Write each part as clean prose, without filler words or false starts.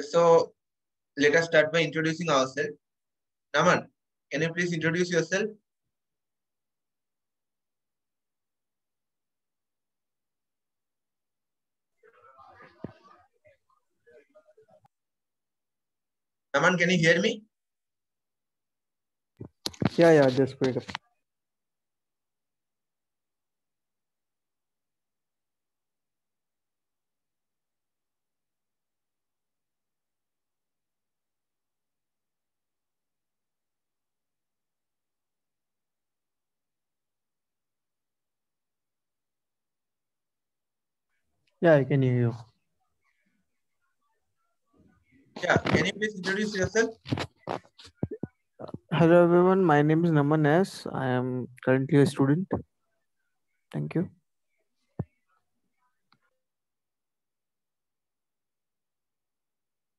So let us start by introducing ourselves. Naman, can you please introduce yourself? Naman, can you hear me? Yeah, just wait up. Yeah, I can hear you. Yeah, can you please introduce yourself? Hello everyone, my name is Naman S. I am currently a student. Thank you.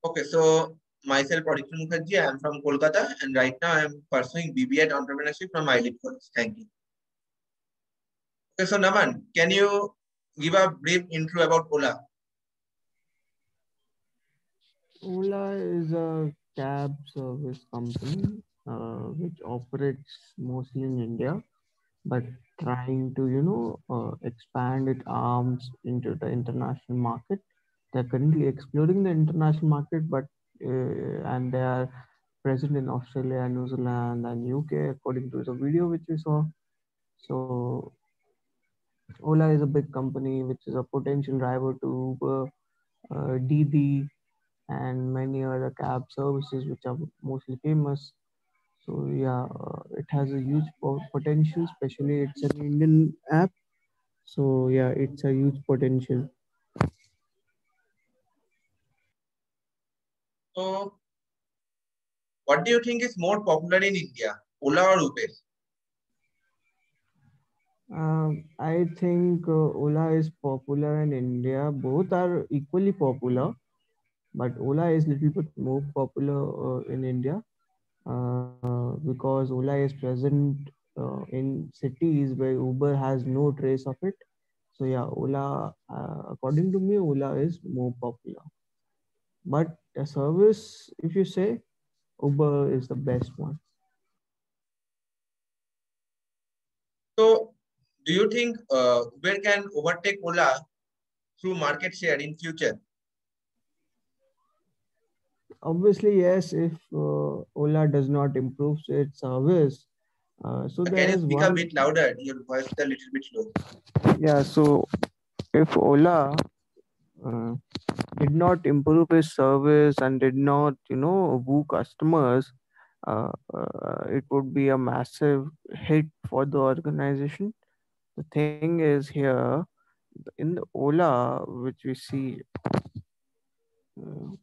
Okay, so myself, Aditya Mukherjee, I am from Kolkata, and right now I am pursuing BBA at Entrepreneurship from ILIT College. Thank you. Okay, so Naman, can you give a brief intro about Ola? OLA is a cab service company which operates mostly in India, but trying to expand its arms into the international market. They're currently exploring the international market, but and they are present in Australia, New Zealand, and UK, according to the video which we saw. So Ola is a big company which is a potential rival to Uber, DD, and many other cab services which are mostly famous. So yeah, it has a huge potential, especially it's an Indian app. So yeah, it's a huge potential. So, what do you think is more popular in India, Ola or Uber? I think Ola is popular in India. Both are equally popular, but Ola is little bit more popular in India because Ola is present in cities where Uber has no trace of it. So yeah, Ola, according to me, Ola is more popular. But the service, if you say, Uber is the best one. So, do you think Uber can overtake Ola through market share in future? Obviously, yes, if Ola does not improve its service, so Can there you is speak a one. bit louder? Your voice is a little bit low. Yeah, so if Ola uh, did not improve its service and did not, woo customers, it would be a massive hit for the organization. The thing is here in the Ola, which we see, uh,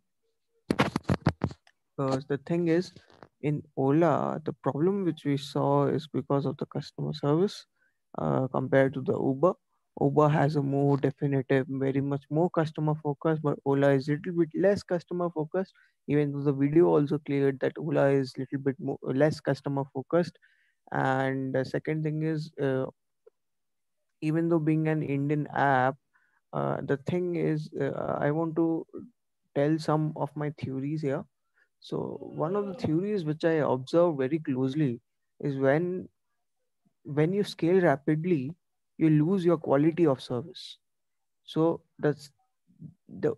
the thing is in Ola, the problem which we saw is because of the customer service compared to the Uber. Uber has a more definitive, very much more customer focused, but Ola is little bit less customer focused. Even though the video also cleared that Ola is little bit more less customer focused. And the second thing is, even though being an Indian app, the thing is, I want to tell some of my theories here. So one of the theories which I observe very closely is when you scale rapidly, you lose your quality of service. So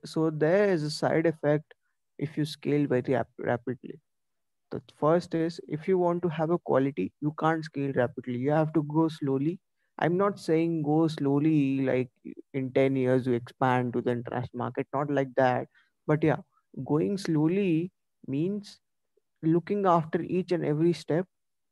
so there is a side effect if you scale very rapidly. The first is if you want to have a quality, you can't scale rapidly. You have to go slowly. I'm not saying go slowly like in 10 years you expand to the international market, not like that. But yeah, going slowly means looking after each and every step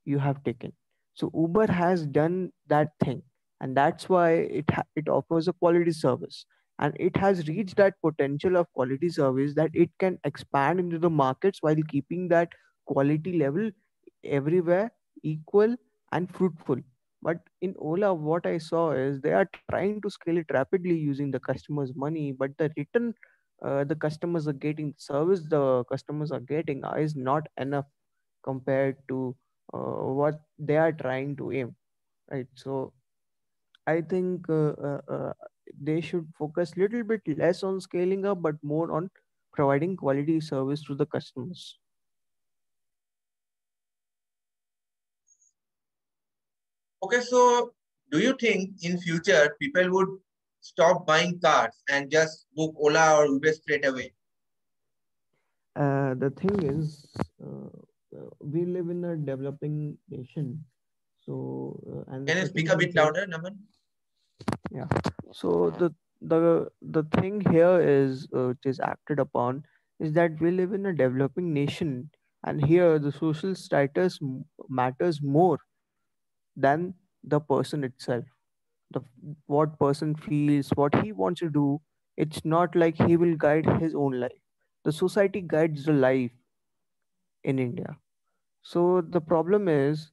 you have taken. So Uber has done that thing, and that's why it offers a quality service, and it has reached that potential of quality service that it can expand into the markets while keeping that quality level everywhere equal and fruitful. But in Ola, what I saw is they are trying to scale it rapidly using the customers' money, but the return the customers are getting, service the customers are getting is not enough compared to what they are trying to aim, right? So I think they should focus little bit less on scaling up but more on providing quality service to the customers. Okay, so do you think in future people would stop buying cars and just book Ola or Uber straight away? The thing is, we live in a developing nation. So, and the Can you speak second a thing bit is, louder, Naman? yeah. So the thing here is, which is acted upon, is that we live in a developing nation, and here the social status matters more than the person itself. The what person feels, what he wants to do. It's not like he will guide his own life. The society guides the life in India. So the problem is,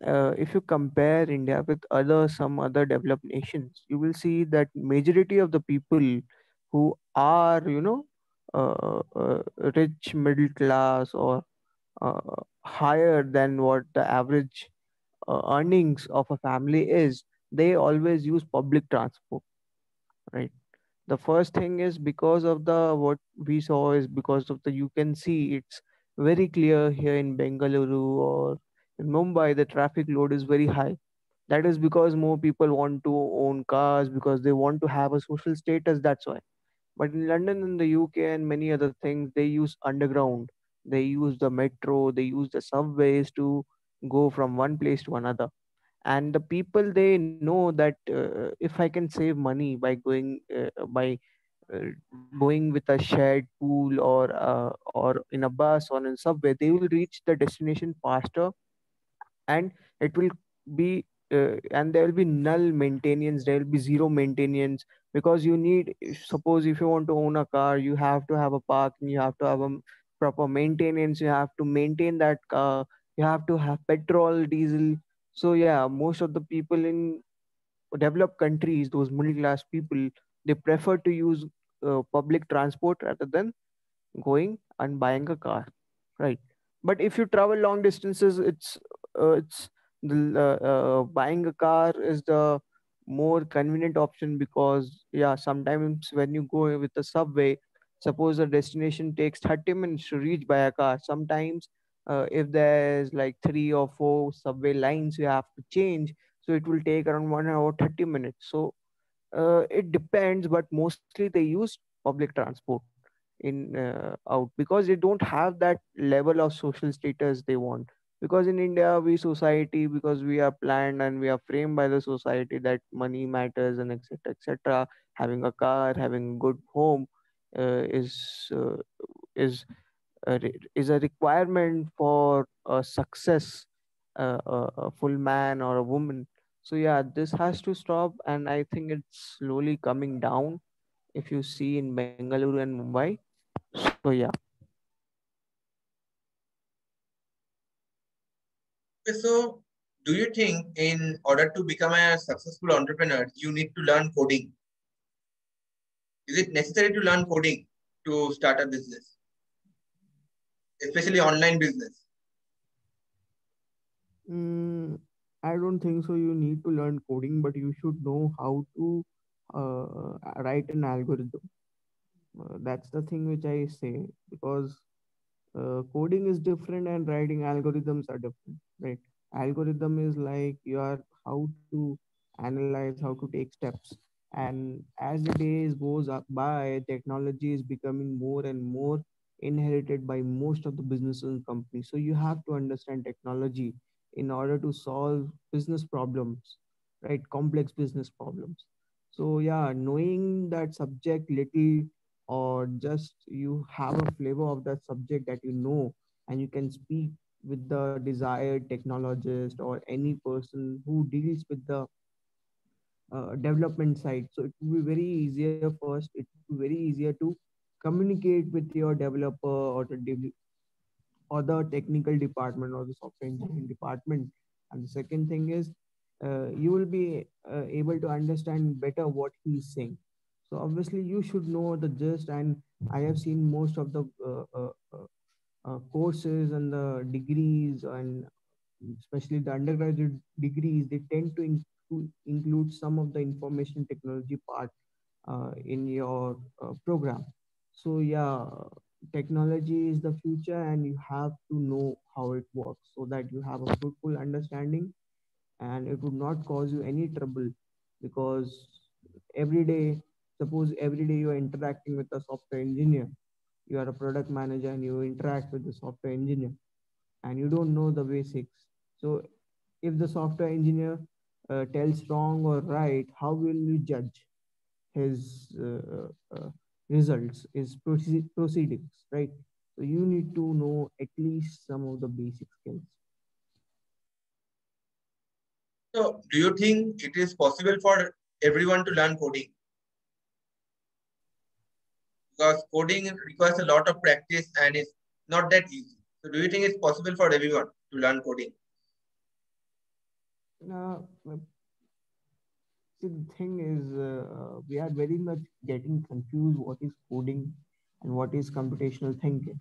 if you compare India with other some other developed nations, you will see that majority of the people who are, rich middle class or higher than what the average earnings of a family is, they always use public transport, right? The first thing is because of the what we saw is because of the, you can see it's very clear here in Bengaluru or in Mumbai, the traffic load is very high. That is because more people want to own cars because they want to have a social status, that's why. But in London and the UK and many other things, they use underground, they use the metro, they use the subways to go from one place to another. And the people, they know that if I can save money by going with a shared pool or in a bus or in subway, they will reach the destination faster. And it will be and there will be null maintenance, there will be zero maintenance. Because you need, suppose if you want to own a car, you have to have a park and you have to have a proper maintenance, you have to maintain that car, you have to have petrol, diesel. So yeah, most of the people in developed countries, those middle class people, they prefer to use public transport rather than going and buying a car, right? But if you travel long distances, it's buying a car is the more convenient option. Because yeah, sometimes when you go with the subway, suppose the destination takes 30 minutes to reach by a car. Sometimes if there's like 3 or 4 subway lines you have to change, so it will take around 1 hour 30 minutes. So it depends, but mostly they use public transport in out, because they don't have that level of social status they want. Because in India, we society, because we are planned and we are framed by the society that money matters and etc etc, having a car, having a good home uh, is uh, is is a requirement for a success, a full man or a woman. So yeah, this has to stop, and I think it's slowly coming down if you see in Bengaluru and Mumbai. So yeah. Okay, so do you think in order to become a successful entrepreneur, you need to learn coding? Is it necessary to learn coding to start a business, especially online business? Mm, I don't think so. You need to learn coding, but you should know how to write an algorithm. That's the thing which I say, because coding is different and writing algorithms are different, right? Algorithm is like you are how to analyze, how to take steps. And as the days goes up by, technology is becoming more and more inherited by most of the businesses and companies. So you have to understand technology in order to solve business problems, right? Complex business problems. So yeah, knowing that subject little, or just you have a flavor of that subject that you know, and you can speak with the desired technologist or any person who deals with the development side. So it will be very easier first, it will be very easier to communicate with your developer or the technical department or the software engineering department. And the second thing is, you will be able to understand better what he's saying. So obviously you should know the gist. And I have seen most of the courses and the degrees, and especially the undergraduate degrees, they tend to include some of the information technology part in your program. So yeah, technology is the future, and you have to know how it works so that you have a full understanding, and it would not cause you any trouble. Because every day, suppose every day you are interacting with a software engineer, you are a product manager and you interact with the software engineer, and you don't know the basics. So if the software engineer tells wrong or right, how will you judge his results, his proceedings, right? So you need to know at least some of the basic skills. So, do you think it is possible for everyone to learn coding? Because coding requires a lot of practice and it's not that easy. So, do you think it's possible for everyone to learn coding? Now, see, the thing is, we are very much getting confused what is coding and what is computational thinking,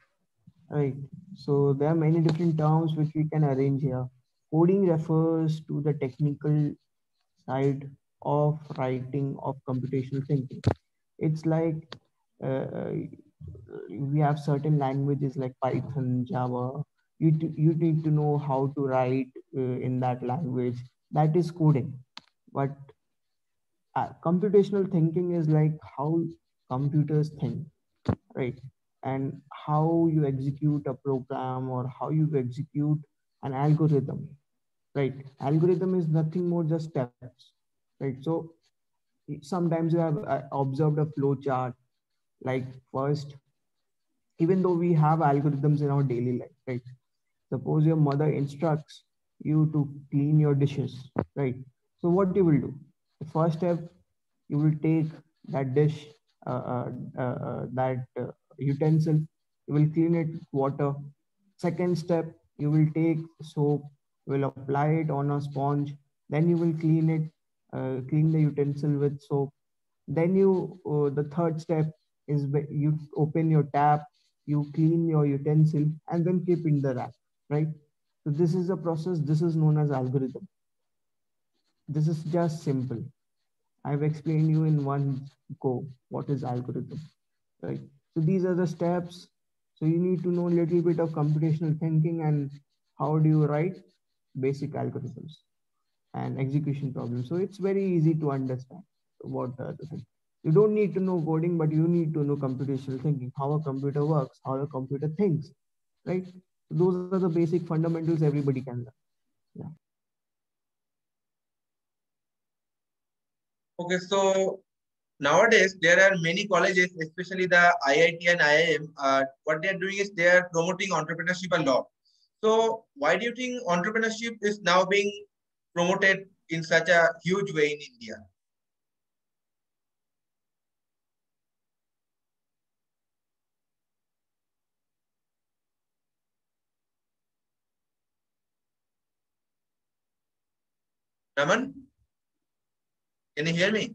right? So there are many different terms which we can arrange here. Coding refers to the technical side of writing of computational thinking. It's like uh, we have certain languages like Python, Java. You need to know how to write in that language. That is coding. But computational thinking is like how computers think, right? And how you execute a program or how you execute an algorithm, right? Algorithm is nothing more just steps, right? So sometimes you have observed a flow chart, like first, even though we have algorithms in our daily life, right? Suppose your mother instructs you to clean your dishes, right? So what you will do? The first step, you will take that dish, that utensil, you will clean it with water. Second step, you will take soap, you will apply it on a sponge, then you will clean it, clean the utensil with soap. Then the third step is you open your tap, you clean your utensil, and then keep in the rack, right? So this is a process. This is known as algorithm. This is just simple. I've explained you in one go what is algorithm, right? So these are the steps. So you need to know a little bit of computational thinking and how do you write basic algorithms and execution problems. So it's very easy to understand what the thing. You don't need to know coding, but you need to know computational thinking, how a computer works, how a computer thinks, right? So those are the basic fundamentals everybody can learn. Yeah. Okay, so nowadays there are many colleges, especially the IIT and IIM. What they are doing is they are promoting entrepreneurship a lot. So, why do you think entrepreneurship is now being promoted in such a huge way in India? Raman, can you hear me?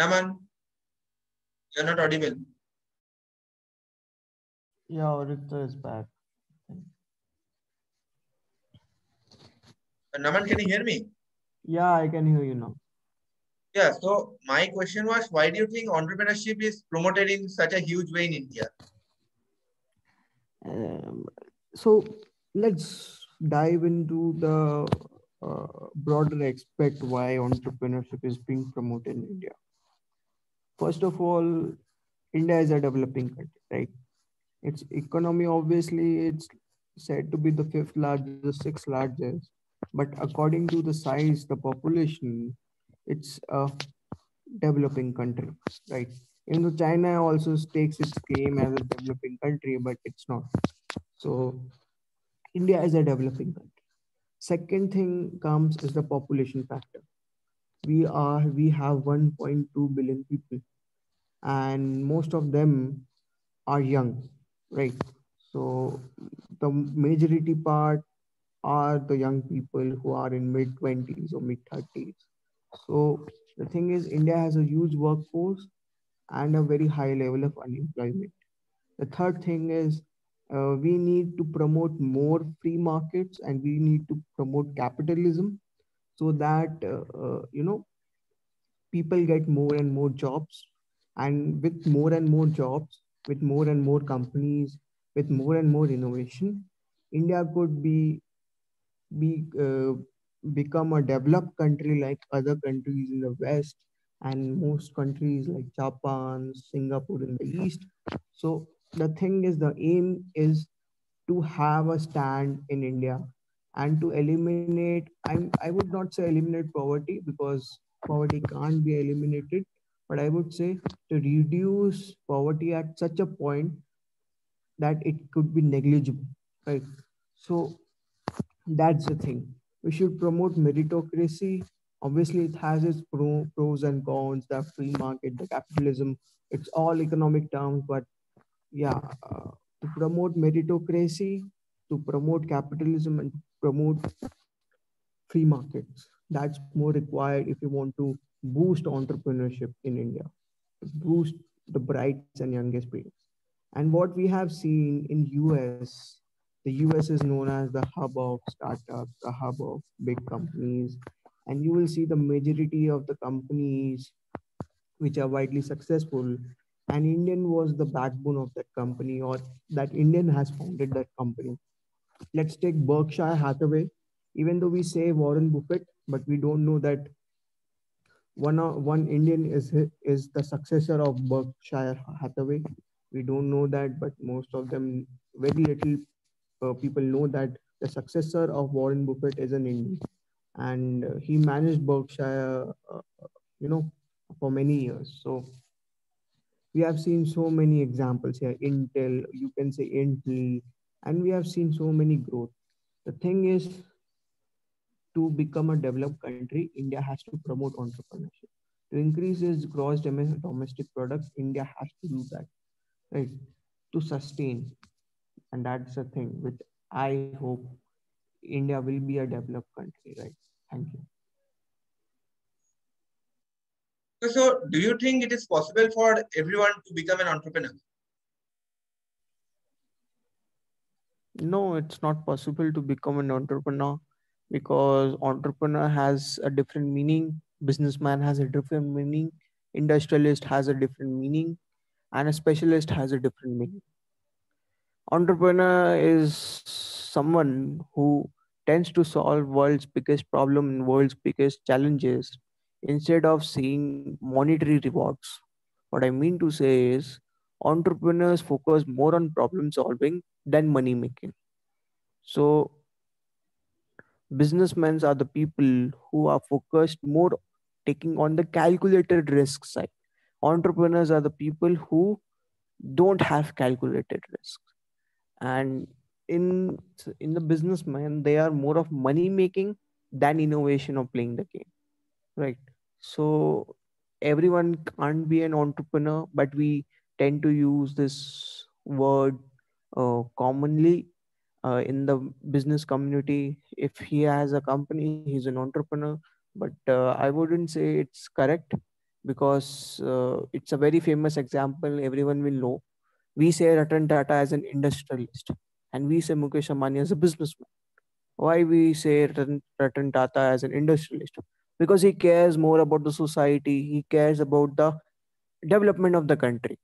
Raman, you're not audible. Yeah, Orita is back. Naman, can you hear me? Yeah, I can hear you now. Yeah, so my question was, why do you think entrepreneurship is promoted in such a huge way in India? Um, so let's dive into the broader aspect why entrepreneurship is being promoted in India. First of all, India is a developing country, right? Its economy, obviously, it's said to be the fifth largest, sixth largest. But according to the size, the population, it's a developing country, right? You know, China also takes its claim as a developing country, but it's not. So India is a developing country. Second thing comes is the population factor. We have 1.2 billion people, and most of them are young, right? So the majority part are the young people who are in mid 20s or mid 30s. So the thing is, India has a huge workforce and a very high level of unemployment. The third thing is We need to promote more free markets, and we need to promote capitalism, so that people get more and more jobs. And with more and more jobs, with more and more companies, with more and more innovation, India could be become a developed country like other countries in the west, and most countries like Japan, Singapore in the east. So the thing is, the aim is to have a stand in India, and to eliminate, I would not say eliminate poverty, because poverty can't be eliminated, but I would say to reduce poverty at such a point that it could be negligible, right? So that's the thing. We should promote meritocracy. Obviously, it has its pros and cons, the free market, the capitalism. It's all economic terms, but yeah, to promote meritocracy, to promote capitalism, and promote free markets. That's more required if you want to boost entrepreneurship in India, to boost the brights and youngest brains. And what we have seen in US, the US is known as the hub of startups, the hub of big companies, and you will see the majority of the companies which are widely successful, and Indian was the backbone of that company, or that Indian has founded that company. Let's take Berkshire Hathaway. Even though we say Warren Buffett, but we don't know that one Indian is the successor of Berkshire Hathaway. We don't know that, but most of them, very little people know that the successor of Warren Buffett is an Indian, and he managed Berkshire, you know, for many years. So we have seen so many examples here. Intel, you can say Intel, and we have seen so many growth. The thing is, to become a developed country, India has to promote entrepreneurship. To increase its gross domestic product, India has to do that, right? To sustain. And that's the thing which I hope India will be a developed country, right? Thank you. So, do you think it is possible for everyone to become an entrepreneur? No, it's not possible to become an entrepreneur, because entrepreneur has a different meaning, businessman has a different meaning, industrialist has a different meaning, and a specialist has a different meaning. Entrepreneur is someone who tends to solve world's biggest problem and world's biggest challenges instead of seeing monetary rewards. What I mean to say is, entrepreneurs focus more on problem solving than money making. So businessmen are the people who are focused more taking on the calculated risk side. Entrepreneurs are the people who don't have calculated risks. And in in the businessman, they are more of money making than innovation or playing the game, right? So everyone can't be an entrepreneur, but we tend to use this word commonly in the business community. If he has a company, he's an entrepreneur, but I wouldn't say it's correct, because it's a very famous example everyone will know. We say Ratan Tata as an industrialist, and we say Mukesh Ambani as a businessman. Why we say Ratan Tata as an industrialist? Because he cares more about the society, he cares about the development of the country.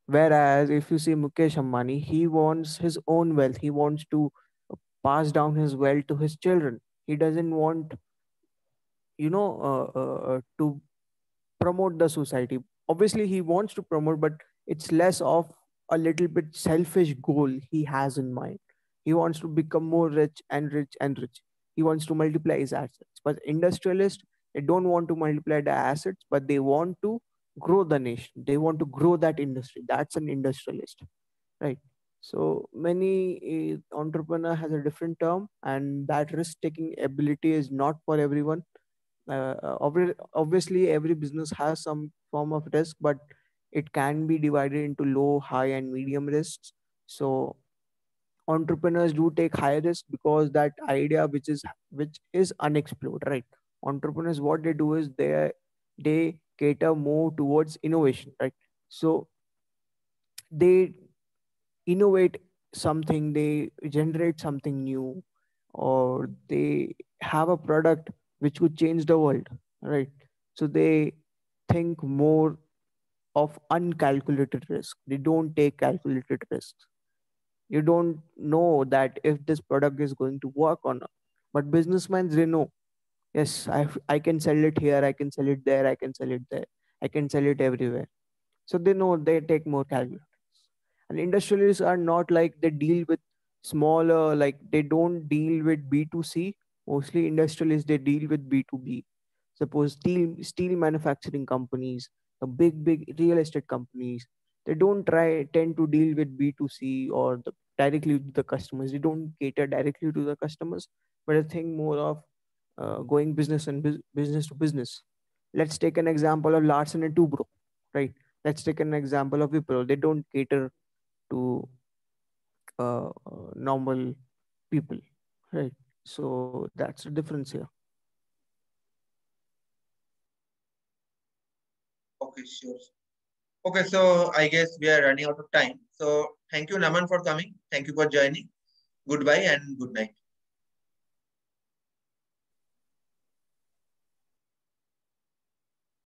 Whereas if you see Mukesh Ambani, he wants his own wealth. He wants to pass down his wealth to his children. He doesn't want, to promote the society. Obviously, he wants to promote, but it's less of a little bit selfish goal he has in mind. He wants to become more rich and rich and rich. He wants to multiply his assets. But industrialists, they don't want to multiply the assets, but they want to grow the nation. They want to grow that industry. That's an industrialist, right? So many entrepreneur has a different term, and that risk taking ability is not for everyone. Obviously every business has some form of risk, but it can be divided into low, high, and medium risks. So entrepreneurs do take high risk because that idea which is unexplored, right? Entrepreneurs, what they do is they cater more towards innovation, right? So they innovate something, they generate something new, or they have a product which could change the world, right? So they think more of uncalculated risk. They don't take calculated risks. You don't know that if this product is going to work or not. But businessmen, they know, yes, I can sell it here, I can sell it there, I can sell it there, I can sell it everywhere. So they know, they take more calculations. And industrialists are not like, they deal with smaller, like they don't deal with B2C. Mostly industrialists, they deal with B2B. Suppose steel manufacturing companies, the big real estate companies, they don't tend to deal with B2C or directly with the customers. They don't cater directly to the customers, but I think more of going business to business. Let's take an example of Larsen and Toubro, right? Let's take an example of Wipro. They don't cater to normal people, right? So that's the difference here. Okay, sure. Okay, so I guess we are running out of time. So thank you, Naman, for coming. Thank you for joining. Goodbye and good night.